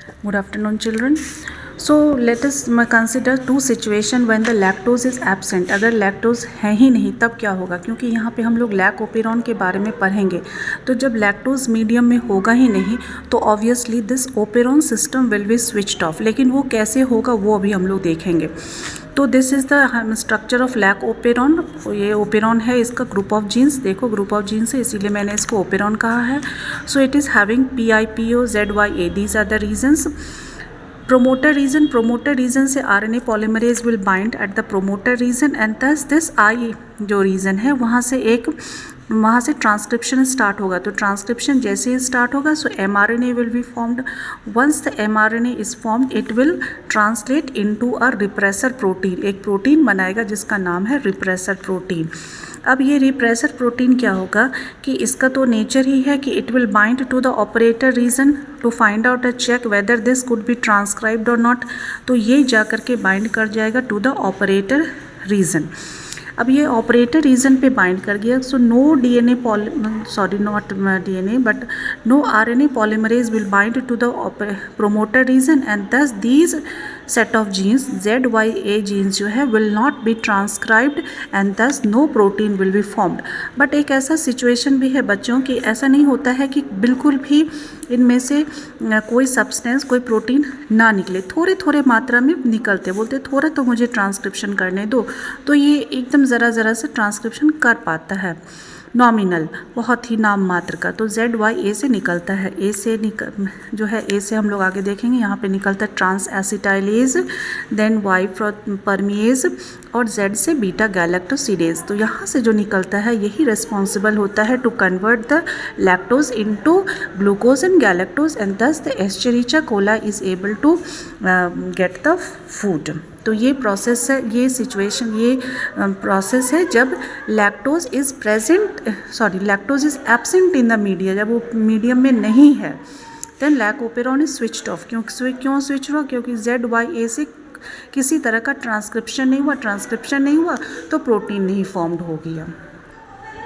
Good afternoon, children. So let us consider two situation when the lactose is absent. अगर lactose है ही नहीं तब क्या होगा, क्योंकि यहाँ पे हम लोग लैक ओपेरॉन के बारे में पढ़ेंगे. तो जब लैक्टोज मीडियम में होगा ही नहीं तो obviously this operon system will be switched off. लेकिन वो कैसे होगा वो अभी हम लोग देखेंगे. तो this is the structure of lac operon. ये ओपेरॉन है, इसका ग्रुप ऑफ जीन्स. देखो ग्रुप ऑफ जीन्स है इसीलिए मैंने इसको ओपेरॉन कहा है. So it is having PIPO ZYA. These are the regions. Promoter region से RNA polymerase will bind at the promoter region and thus this I जो reason है वहाँ से ट्रांसक्रिप्शन स्टार्ट होगा. तो ट्रांसक्रिप्शन जैसे ही स्टार्ट होगा so mRNA will be formed. Once the mRNA is formed it will translate into a repressor protein. एक प्रोटीन बनाएगा जिसका नाम है रिप्रेसर प्रोटीन. अब ये रिप्रेसर प्रोटीन क्या होगा कि इसका तो नेचर ही है कि it will bind to the operator region to find out a check whether this could be transcribed और नॉट. तो ये जा कर के बाइंड कर जाएगा टू द ऑपरेटर रीजन. अब ये ऑपरेटर रीजन पे बाइंड कर गया. So no DNA not DNA but no RNA polymerase will bind to the promoter region and thus these set of genes ZYA genes जो है will not be transcribed and thus no protein will be formed. But एक ऐसा situation भी है बच्चों कि ऐसा नहीं होता है कि बिल्कुल भी इनमें से कोई सब्सटेंस कोई प्रोटीन ना निकले. थोड़े थोड़े मात्रा में निकलते, बोलते थोड़ा तो मुझे ट्रांसक्रिप्शन करने दो. तो ये एकदम ज़रा से ट्रांसक्रिप्शन कर पाता है. नॉमिनल, बहुत ही नाम मात्र का. तो ZYA से निकलता है. A से जो है A से हम लोग आगे देखेंगे. यहाँ पे निकलता है transacetylase, then Y permease और Z से बीटा गैलेक्टोसिडेज. तो यहाँ से जो निकलता है यही रिस्पॉन्सिबल होता है to convert the lactose into glucose and galactose and thus the Escherichia coli is able to get the food. तो ये प्रोसेस है, ये सिचुएशन, ये प्रोसेस है जब lactose is lactose is absent in the media. जब वो मीडियम में नहीं है then lac operon is switched off. क्यों स्विच हुआ? क्योंकि ZYA से किसी तरह का ट्रांसक्रिप्शन नहीं हुआ तो प्रोटीन नहीं फॉर्म्ड हो गया.